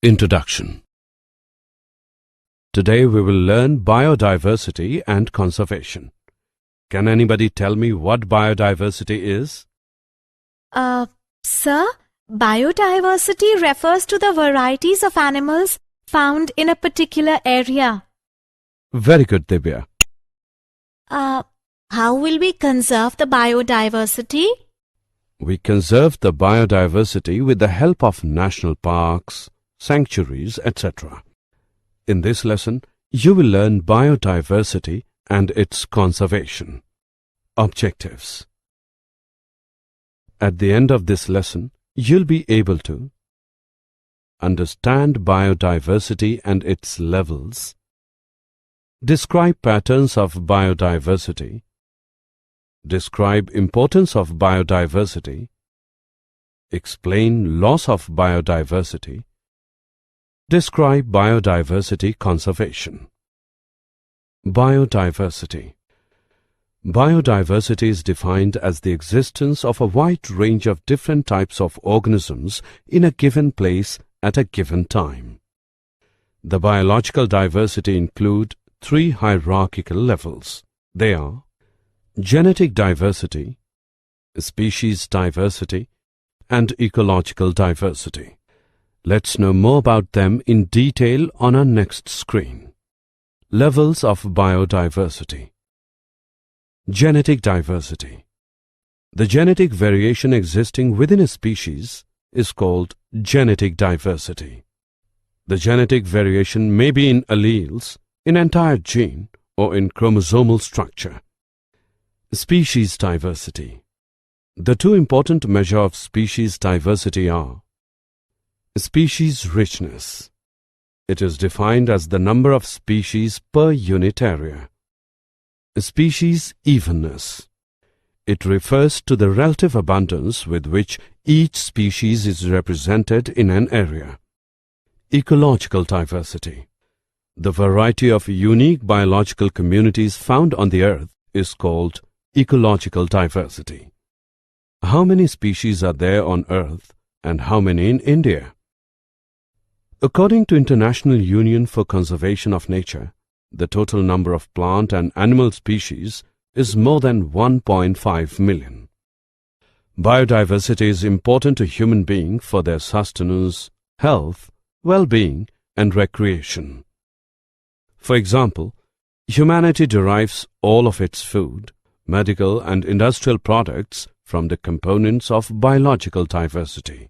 Introduction. Today we will learn biodiversity and conservation. Can anybody tell me what biodiversity is? Sir, biodiversity refers to the varieties of animals found in a particular area. Very good, Divya. How will we conserve the biodiversity? We conserve the biodiversity with the help of national parks, sanctuaries, etc. In this lesson, you will learn biodiversity and its conservation. Objectives. At the end of this lesson, you'll be able to understand biodiversity and its levels, describe patterns of biodiversity, describe importance of biodiversity, explain loss of biodiversity, describe biodiversity conservation. Biodiversity. Biodiversity is defined as the existence of a wide range of different types of organisms in a given place at a given time. The biological diversity include three hierarchical levels. They are genetic diversity, species diversity, and ecological diversity. Let's know more about them in detail on our next screen. Levels of biodiversity. Genetic diversity. The genetic variation existing within a species is called genetic diversity. The genetic variation may be in alleles, in entire gene, or in chromosomal structure. Species diversity. The two important measures of species diversity are species richness. It is defined as the number of species per unit area. Species evenness. It refers to the relative abundance with which each species is represented in an area. Ecological diversity. The variety of unique biological communities found on the earth is called ecological diversity. How many species are there on earth and how many in India? According to International Union for Conservation of Nature, the total number of plant and animal species is more than 1.5 million. Biodiversity is important to human beings for their sustenance, health, well-being, and recreation. For example, humanity derives all of its food, medical and industrial products from the components of biological diversity.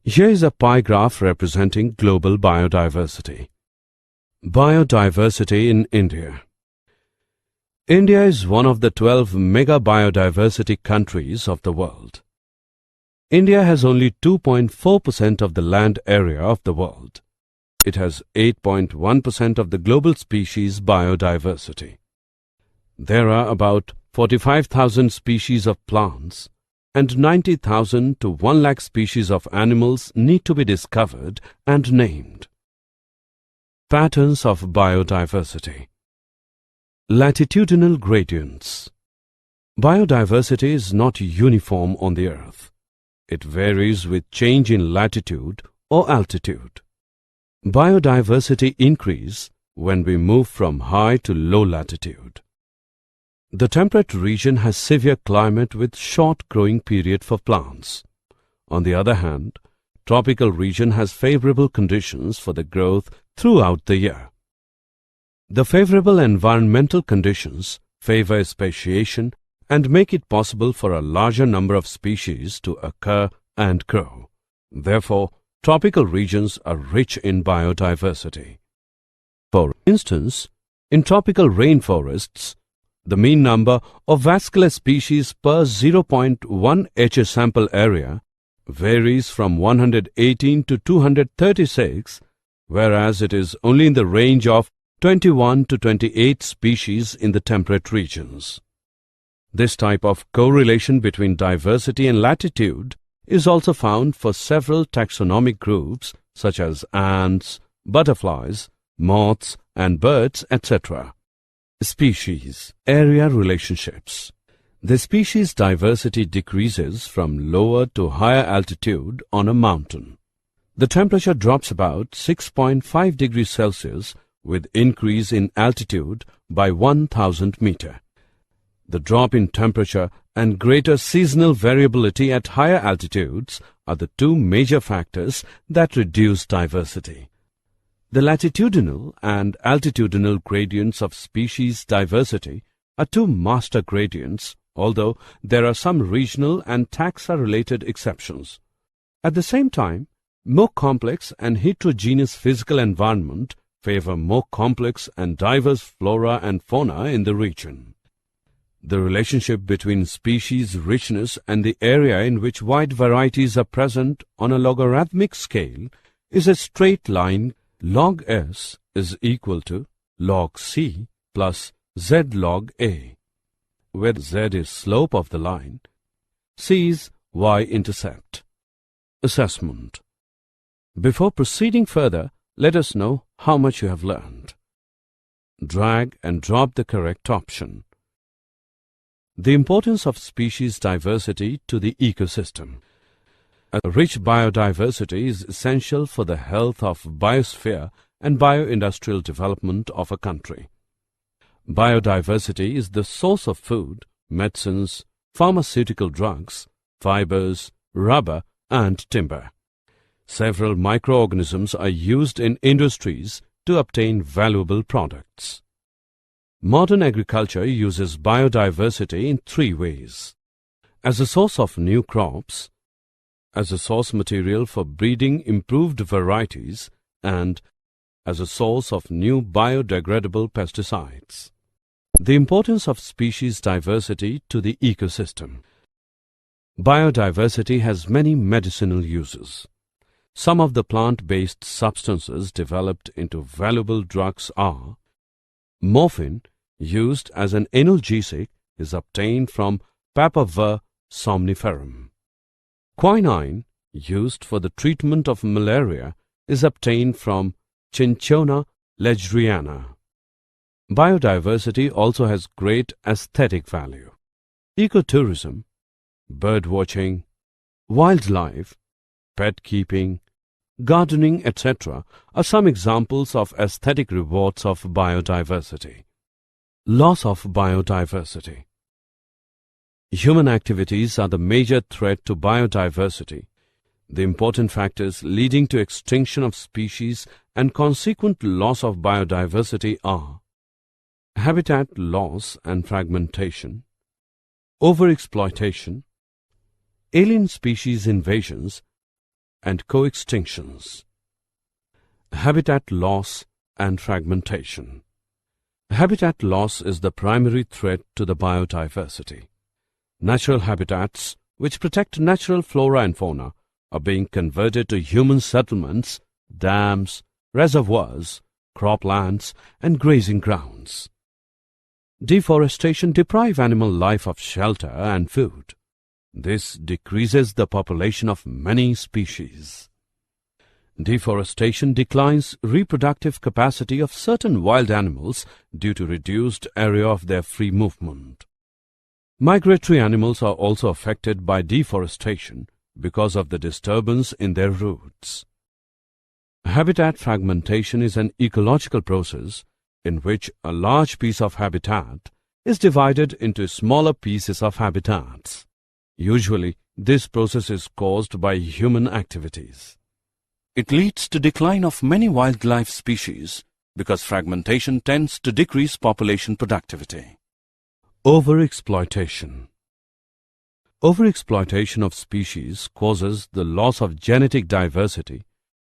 Here is a pie graph representing global biodiversity. Biodiversity in India. India is one of the 12 mega biodiversity countries of the world. India has only 2.4% of the land area of the world. It has 8.1% of the global species biodiversity. There are about 45,000 species of plants, and 90,000 to 1 lakh species of animals need to be discovered and named. Patterns of biodiversity. Latitudinal gradients. Biodiversity is not uniform on the earth. It varies with change in latitude or altitude. Biodiversity increase when we move from high to low latitude. The temperate region has severe climate with short growing period for plants. On the other hand, tropical region has favorable conditions for the growth throughout the year. The favorable environmental conditions favor speciation and make it possible for a larger number of species to occur and grow. Therefore, tropical regions are rich in biodiversity. For instance, in tropical rainforests, the mean number of vascular species per 0.1 H sample area varies from 118 to 236, whereas it is only in the range of 21 to 28 species in the temperate regions. This type of correlation between diversity and latitude is also found for several taxonomic groups such as ants, butterflies, moths, and birds, etc. Species, area relationships. The species diversity decreases from lower to higher altitude on a mountain. The temperature drops about 6.5 degrees Celsius with increase in altitude by 1000 meter. The drop in temperature and greater seasonal variability at higher altitudes are the two major factors that reduce diversity. The latitudinal and altitudinal gradients of species diversity are two master gradients, although there are some regional and taxa-related exceptions. At the same time, more complex and heterogeneous physical environment favor more complex and diverse flora and fauna in the region. The relationship between species richness and the area in which wide varieties are present on a logarithmic scale is a straight line. Log S is equal to log C plus Z log A, where Z is slope of the line, C is y-intercept. Assessment. Before proceeding further, let us know how much you have learned. Drag and drop the correct option. The importance of species diversity to the ecosystem. A rich biodiversity is essential for the health of biosphere and bio-industrial development of a country. Biodiversity is the source of food, medicines, pharmaceutical drugs, fibers, rubber, and timber. Several microorganisms are used in industries to obtain valuable products. Modern agriculture uses biodiversity in three ways: as a source of new crops, as a source material for breeding improved varieties, and as a source of new biodegradable pesticides. The importance of species diversity to the ecosystem. Biodiversity has many medicinal uses. Some of the plant-based substances developed into valuable drugs are: morphine, used as an analgesic, is obtained from Papaver somniferum. Quinine, used for the treatment of malaria, is obtained from Cinchona legriana. Biodiversity also has great aesthetic value. Ecotourism, birdwatching, wildlife, pet keeping, gardening, etc. are some examples of aesthetic rewards of biodiversity. Loss of biodiversity. Human activities are the major threat to biodiversity. The important factors leading to extinction of species and consequent loss of biodiversity are: habitat loss and fragmentation, overexploitation, alien species invasions, and co-extinctions. Habitat loss and fragmentation. Habitat loss is the primary threat to the biodiversity. Natural habitats, which protect natural flora and fauna, are being converted to human settlements, dams, reservoirs, croplands, and grazing grounds. Deforestation deprives animal life of shelter and food. This decreases the population of many species. Deforestation declines reproductive capacity of certain wild animals due to reduced area of their free movement. Migratory animals are also affected by deforestation because of the disturbance in their routes. Habitat fragmentation is an ecological process in which a large piece of habitat is divided into smaller pieces of habitats. Usually, this process is caused by human activities. It leads to decline of many wildlife species because fragmentation tends to decrease population productivity. Over-exploitation. Over-exploitation of species causes the loss of genetic diversity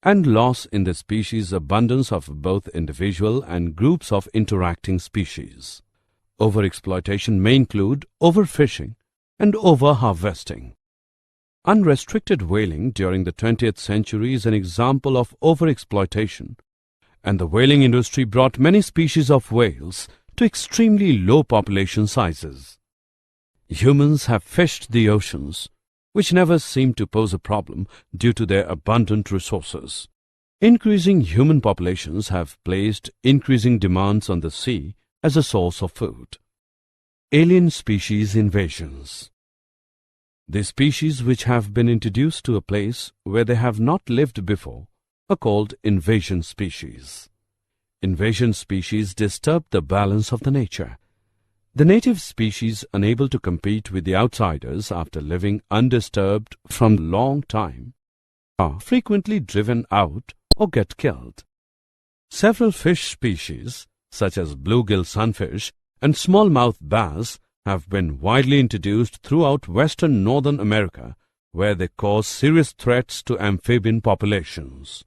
and loss in the species abundance of both individual and groups of interacting species. Over-exploitation may include overfishing and over-harvesting. Unrestricted whaling during the 20th century is an example of over-exploitation, and the whaling industry brought many species of whales to extremely low population sizes. Humans have fished the oceans, which never seemed to pose a problem due to their abundant resources. Increasing human populations have placed increasing demands on the sea as a source of food. Alien species invasions. The species which have been introduced to a place where they have not lived before are called invasion species. Invasion species disturb the balance of the nature. The native species, unable to compete with the outsiders after living undisturbed from a long time, are frequently driven out or get killed. Several fish species, such as bluegill sunfish and smallmouth bass, have been widely introduced throughout western Northern America, where they cause serious threats to amphibian populations.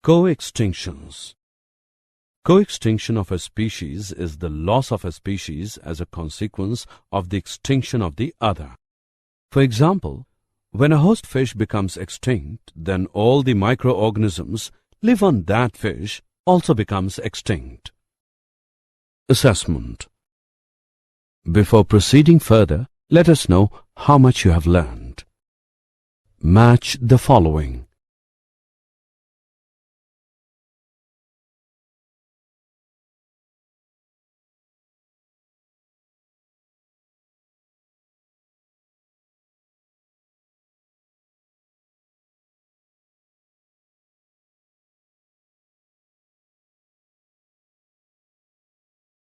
Co-extinctions. Co-extinction of a species is the loss of a species as a consequence of the extinction of the other. For example, when a host fish becomes extinct, then all the microorganisms live on that fish also becomes extinct. Assessment. Before proceeding further, let us know how much you have learned. Match the following.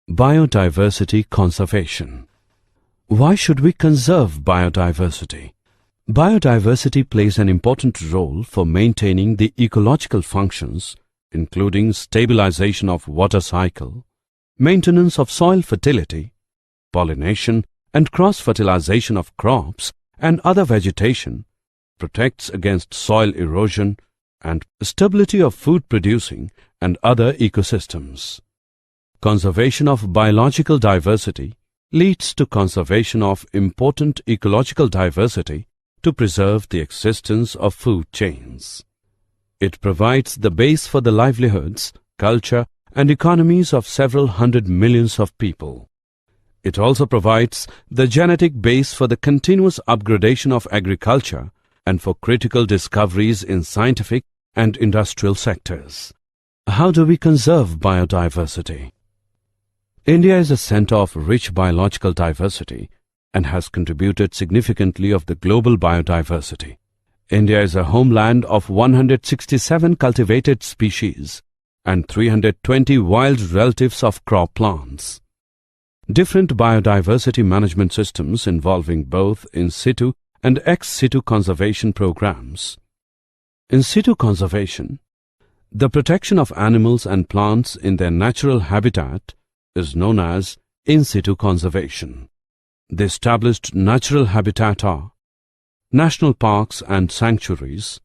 Biodiversity conservation. Why should we conserve biodiversity? Biodiversity plays an important role for maintaining the ecological functions, including stabilization of water cycle, maintenance of soil fertility, pollination and cross-fertilization of crops and other vegetation, protects against soil erosion, and stability of food producing and other ecosystems. Conservation of biological diversity leads to conservation of important ecological diversity to preserve the existence of food chains. It provides the base for the livelihoods, culture, and economies of several hundred millions of people. It also provides the genetic base for the continuous upgradation of agriculture and for critical discoveries in scientific and industrial sectors. How do we conserve biodiversity? India is a center of rich biological diversity and has contributed significantly of the global biodiversity. India is a homeland of 167 cultivated species and 320 wild relatives of crop plants. Different biodiversity management systems involving both in situ and ex situ conservation programs. In situ conservation, the protection of animals and plants in their natural habitat is known as in situ conservation. The established natural habitat are national parks and sanctuaries,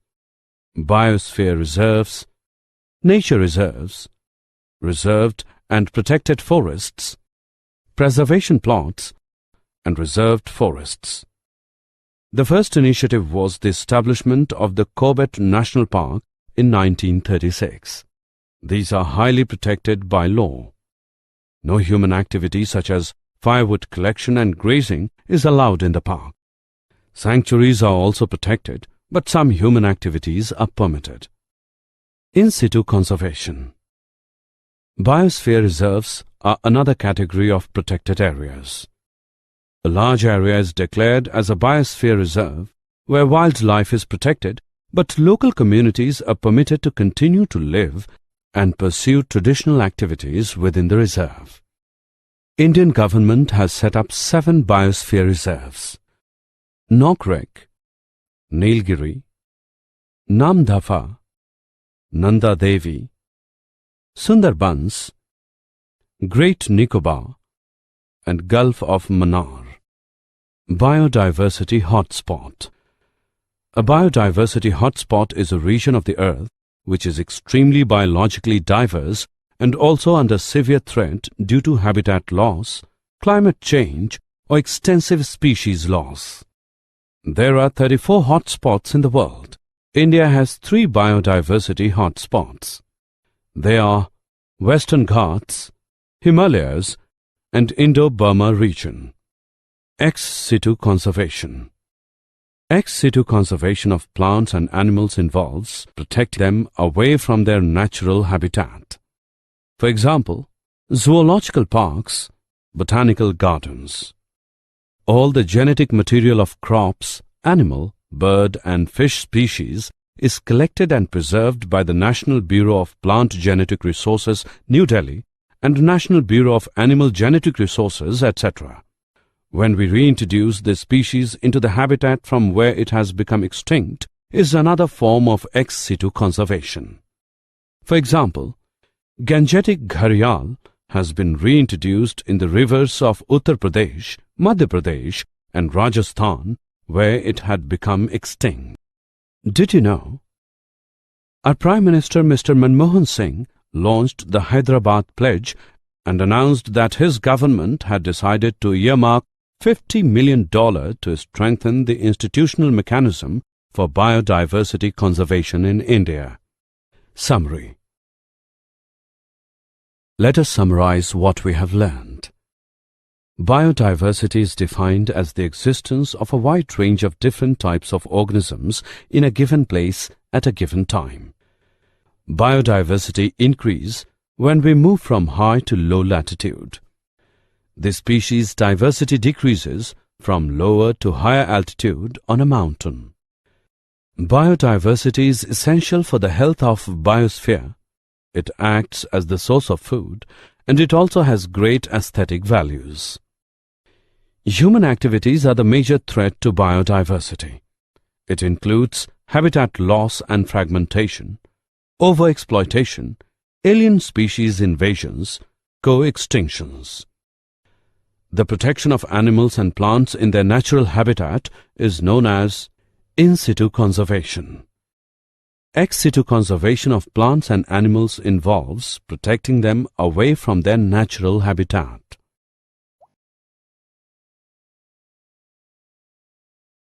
biosphere reserves, nature reserves, reserved and protected forests, preservation plots, and reserved forests. The first initiative was the establishment of the Corbett National Park in 1936. These are highly protected by law. No human activity such as firewood collection and grazing is allowed in the park. Sanctuaries are also protected, but some human activities are permitted. In situ conservation. Biosphere reserves are another category of protected areas. A large area is declared as a biosphere reserve where wildlife is protected, but local communities are permitted to continue to live and pursue traditional activities within the reserve. Indian government has set up 7 biosphere reserves: Nokrek, Nilgiri, Namdapha, Nanda Devi, Sundarbans, Great Nicobar, and Gulf of Mannar. Biodiversity hotspot. A biodiversity hotspot is a region of the earth which is extremely biologically diverse and also under severe threat due to habitat loss, climate change, or extensive species loss. There are 34 hotspots in the world. India has 3 biodiversity hotspots. They are Western Ghats, Himalayas, and Indo-Burma region. Ex situ conservation. Ex situ conservation of plants and animals involves protecting them away from their natural habitat. For example, zoological parks, botanical gardens. All the genetic material of crops, animal, bird and fish species is collected and preserved by the National Bureau of Plant Genetic Resources, New Delhi, and National Bureau of Animal Genetic Resources, etc. When we reintroduce this species into the habitat from where it has become extinct is another form of ex situ conservation. For example, Gangetic gharial has been reintroduced in the rivers of Uttar Pradesh, Madhya Pradesh and Rajasthan where it had become extinct. Did you know? Our Prime Minister Mr. Manmohan Singh launched the Hyderabad Pledge and announced that his government had decided to earmark $50 million to strengthen the institutional mechanism for biodiversity conservation in India. Summary. Let us summarize what we have learned. Biodiversity is defined as the existence of a wide range of different types of organisms in a given place at a given time. Biodiversity increases when we move from high to low latitude. The species diversity decreases from lower to higher altitude on a mountain. Biodiversity is essential for the health of biosphere. It acts as the source of food, and it also has great aesthetic values. Human activities are the major threat to biodiversity. It includes habitat loss and fragmentation, overexploitation, alien species invasions, co-extinctions. The protection of animals and plants in their natural habitat is known as in situ conservation. Ex situ conservation of plants and animals involves protecting them away from their natural habitat.